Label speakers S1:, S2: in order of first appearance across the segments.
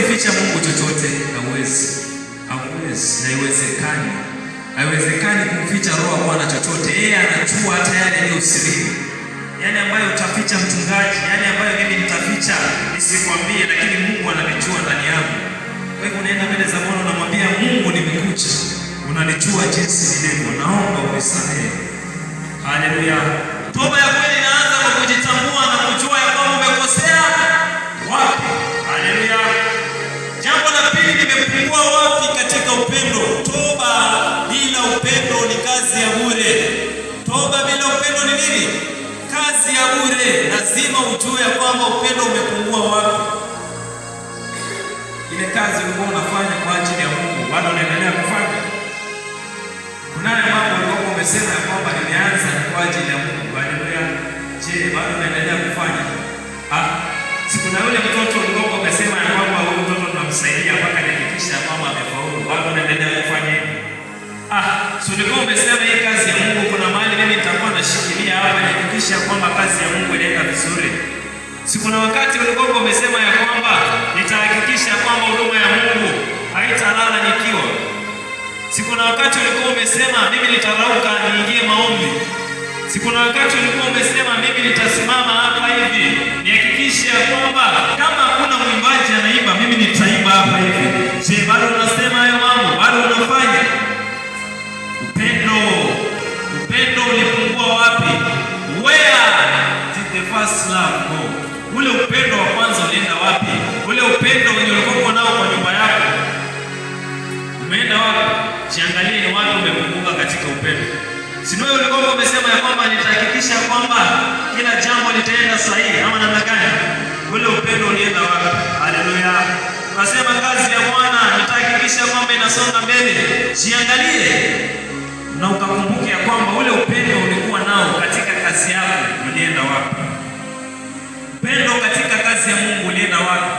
S1: kumficha Mungu chochote, hauwezi. Haiwezekani kumficha roho wa Bwana chochote. Yeye anajua hata yale yaliyo siri, yale ambayo utaficha mchungaji, yale ambayo mimi nitaficha nisikwambie, lakini Mungu ananijua ndani yangu. Kwa hivyo unaenda mbele za Bwana unamwambia Mungu, nimekuja, unanijua jinsi nilivyo, naomba unisamehe. Haleluya. Toba ya kweli inaanza kwa kujitambua na kujua ya kwamba umekosea wapi. Haleluya. Jambo la pili, nimepungua wapi katika upendo? Toba bila upendo ni kazi ya bure. Toba bila upendo ni nini? Kazi ya bure. Lazima ujue ya kwamba upendo umepungua wapi. Ile kazi ulikuwa unafanya kwa ajili ya Mungu, bado unaendelea kufanya? Kunaye mambo ulikuwa umesema ya kwamba nimeanza kwa ajili ya Mungu. Haleluya. Je, bado unaendelea kufanya? Siku na yule mtoto ulikuwa umesema ya kwamba huyu mtoto tunamsaidia mpaka nihakikisha mama amefaulu. Bado unaendelea kufanya hivyo? Sio ulikuwa umesema hii kazi ya Mungu kuna mahali mimi nitakuwa nashikilia hapa nihakikisha kwamba kazi ya Mungu inaenda vizuri. Siku na wakati ulikuwa umesema ya kwamba nitahakikisha kwamba huduma ya Mungu haitalala nikiwa. Siku na wakati ulikuwa umesema mimi nitarauka niingie maombi. Siku na wakati ulikuwa umesema mimi nitasimama hapa hivi nihakikishe kwamba kama hakuna mwimbaji anaimba mimi nitaimba hapa hivi. Je, bado unasema hayo mambo? Bado unafanya? Upendo ulipungua wapi? Where did the first love go? Ule upendo wa kwanza ulienda wapi? Ule upendo wenye ulikuwa nao kwa nyumba yako umeenda wapi? Jiangalie ni wapi umepunguka katika upendo. Sio wewe ulikuwa umesema ya kwamba nitahakikisha kwamba kila jambo litaenda sahihi ama namna gani? Ule upendo ulienda wapi? Haleluya. Unasema kazi ya Bwana nitahakikisha kwamba inasonga mbele. Jiangalie na ukakumbuke ya kwamba ule upendo ulikuwa nao katika kazi yako ulienda wapi? Upendo katika kazi ya Mungu ulienda wapi?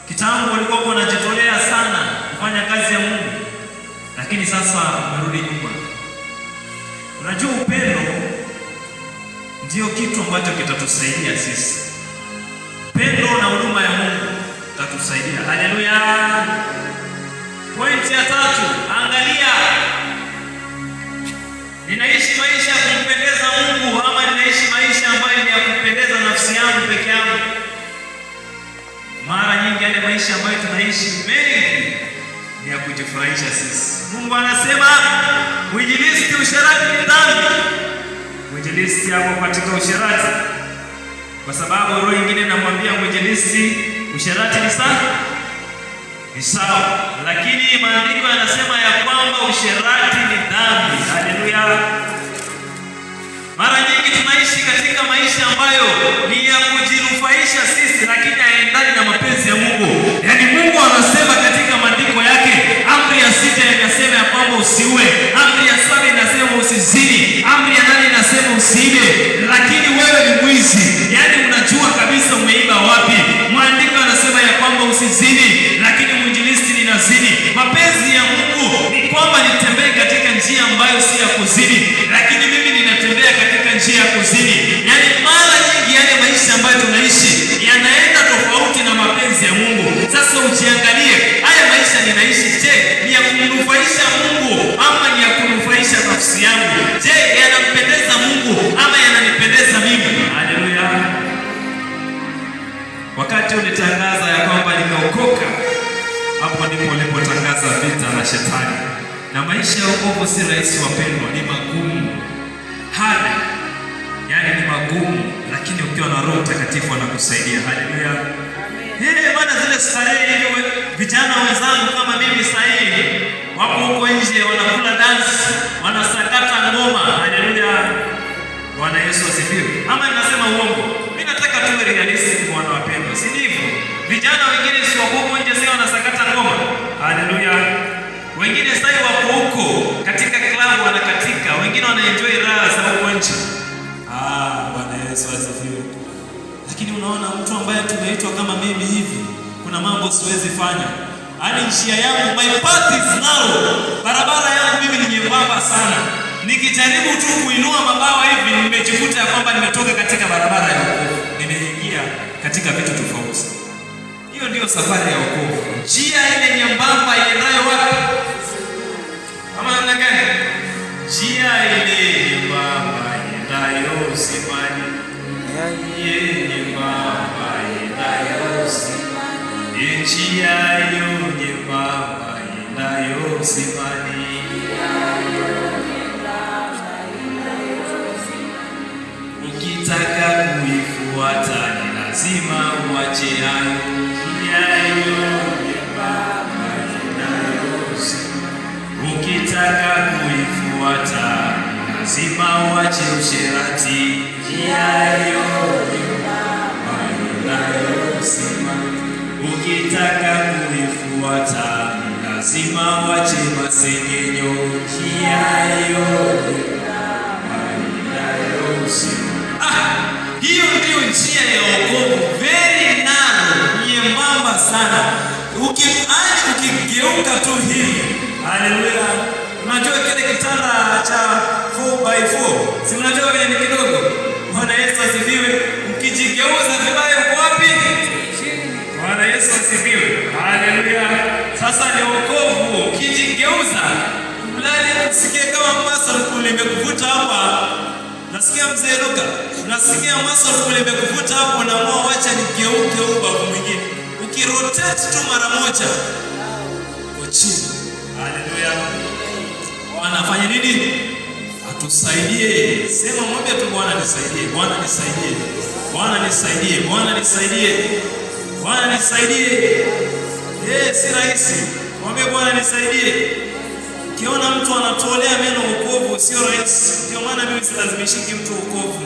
S1: Kitambo ulikuwa unajitolea sana kufanya kazi ya Mungu, lakini sasa umerudi nyuma. Unajua upendo ndio kitu ambacho kitatusaidia sisi. Upendo na huduma ya Mungu itatusaidia. Haleluya. Pointi ya tatu, angalia, ninaishi maisha ya kumpendeza Mungu ama ninaishi maisha ambayo ni ya kumpendeza nafsi yangu peke yangu? Mara nyingi yale maisha ambayo tunaishi mengi ni ya kujifurahisha sisi. Mungu anasema uinjilisti, usherati ni dhambi. Uinjilisti hapo katika usherati, kwa sababu roho nyingine inamwambia uinjilisti usherati ni sawa, lakini maandiko yanasema ya kwamba usherati ni dhambi. Haleluya. Mara nyingi tunaishi katika maisha ambayo ni ya kujinufaisha sisi, lakini hayaendani na mapenzi ya Mungu. Yaani Mungu anasema katika maandiko yake, amri ya 6 inasema ya kwamba usiue, amri ya 7 inasema usizini, amri ya 8 inasema usiibe, lakini wewe ni mwizi. Yaani unajua kabisa umeiba wapi. Maandiko yanasema ya kwamba usizini, lakini mwinjilisti ninazini. Mapenzi ya Mungu ni kwamba nitembee katika njia ambayo si ya kuzini, lakini mimi ninatembea katika njia ya kuzini. Yaani mara nyingi yale maisha ambayo tunaishi yanaenda tofauti na mapenzi ya Mungu. Sasa ujiangalie, haya maisha ninaishi, je, ni ya kumnufaisha Mungu ama ni ya kunufaisha nafsi yangu? Je, yanampendeza Mungu ama yananipendeza mimi? Haleluya. Wakati ulitangaza ya kwamba nimeokoka, hapo ndipo ulipotangaza vita na shetani. Na maisha ya wokovu si rahisi wapendwa, ni magumu. Hali yaani ni magumu, lakini ukiwa na Roho Mtakatifu anakusaidia. Haleluya. Bwana, zile starehe hiyo, vijana wenzangu kama mimi sasa hivi wapo huko nje wanakula dance, wanasakata ngoma. Haleluya. Bwana Yesu asifiwe. Ama ninasema uongo? Mimi nataka tuwe realistic Bwana wapendwa. Si ndivyo? Vijana wengine si wako huko nje sasa wanasakata ngoma. Haleluya. Wengine sasa wako huko katika club wanakatika, wengine wanaenjoy raha za huko nje. Bwana Yesu asifiwe. Lakini unaona mtu ambaye tumeitwa kama mimi hivi, kuna mambo siwezi fanya. Hadi njia yangu, my path is narrow. Barabara yangu mimi ni nyembamba sana. Nikijaribu tu kuinua mabawa hivi nimejikuta ya kwamba nimetoka katika barabara ya wokovu. Nimeingia katika vitu tofauti. Hiyo ndio safari ya wokovu. Njia ile nyembamba iendayo wapi? Kama namna gani? Njia ile nyembamba iendayo uzimani. Nyembamba iendayo uzimani. Njia hiyo nyembamba iendayo uzimani. Ukitaka kuifuata ni lazima uache hayo. Njia hiyo nyembamba iendayo uzimani. Ukitaka kuifuata ni lazima uache usherati. Njia hiyo nyembamba iendayo uzimani. Ukitaka kuifuata ni lazima uache masengenyo. Njia hiyo nyembamba iendayo uzimani. Hiyo ndio njia ya wokovu, very narrow, nyembamba sana. Ukigeuka tu hivi, haleluya. Unajua kile kitanda cha 4x4, si unajua vile ni kidogo? Bwana Yesu asifiwe. Ukijigeuza vibaya uko wapi? Bwana Yesu asifiwe. Haleluya. Sasa ni wokovu. Ukijigeuza, ulale usikie kama muscle kule imekuvuta hapa. Nasikia mzee Luka, nasikia muscle kule imekuvuta hapo na moyo, acha nigeuke ubavu mwingine. Ukirotate tu mara moja uko chini. Haleluya. Bwana afanye nini? Atusaidie. Sema mwambie tu Bwana nisaidie. Bwana nisaidie. Bwana nisaidie. Bwana nisaidie. Bwana nisaidie. Si rahisi. Mwambie Bwana nisaidie. Ukiona mtu anatolea meno wokovu sio rahisi. Ndio maana mimi silazimishiki mtu wokovu.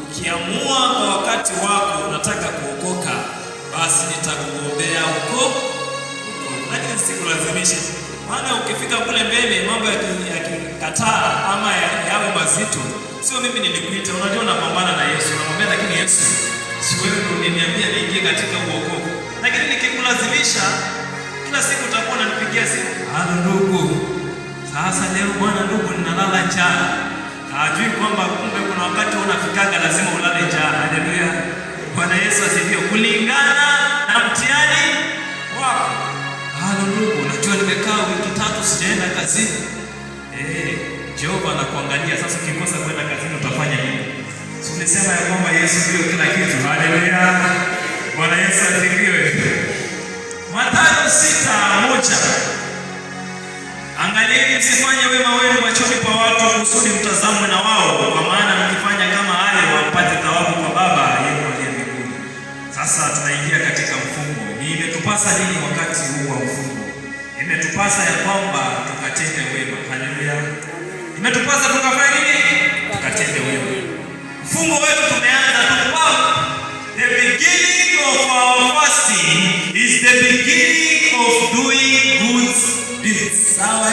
S1: Ukiamua kwa wakati wako unataka kuokoka, basi nitakuombea wokovu. Lakini sikulazimishi. Maana ukifika kule mbele mambo yakikataa ama yawe mazito, sio mimi nilikuita. Unajua unapambana na Yesu. Unamwambia lakini Yesu, si wewe ndio uliniambia niingie katika wokovu. Lakini nikikulazimisha kila siku utakuwa unanipigia simu. Halo ndugu. Sasa leo bwana ndugu ninalala njaa. Hajui kwamba kumbe kuna wakati unafikaga lazima ulale njaa. Haleluya. Bwana Yesu asifiwe. Kulingana na mtihani wako. Halo ndugu, unajua nimekaa wiki 3 sijaenda kazini. Jehova anakuangalia sasa, ukikosa kwenda kazini utafanya nini? Si ulisema ya kwamba Yesu ndio kila kitu. Haleluya. Bwana Yesu asifiwe. Mathayo 6:1. Angalieni msifanye wema wenu machoni pa watu kusudi mtazamwe na wao, kwa maana mkifanya kama wale wapate thawabu kwa Baba yenu aliye mbinguni. Sasa tunaingia katika mfungo. Imetupasa nini wakati huu wa mfungo? Imetupasa ya kwamba tukatende wema. Haleluya. Imetupasa tukafanye nini? Tukatende wema. Mfungo wetu tumeanza tu. The beginning of our fasting is the beginning of doing good deeds. Sawa,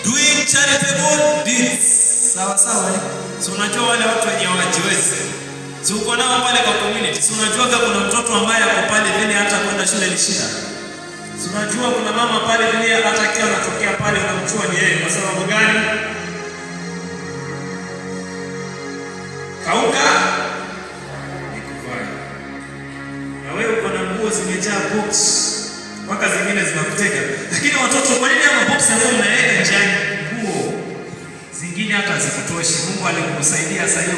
S1: doing charitable deeds. Sawa. So unajua wale watu wenye hawajiwezi, si uko nao pale kwa community. Si unajua kuna mtoto ambaye ako pale vile hata kwenda shule ni shida. Si unajua kuna mama pale vile hata akiwa anatokea pale unamchua ni yeye. Kwa sababu gani? Kauka nikuvai. Na wewe uko na nguo zimejaa box, mpaka zingine zinakutega. Lakini watoto, kwa nini ama box hapo mnaweka njiani? Nguo zingine hata zikutoshi. Mungu alikusaidia sasa hiyo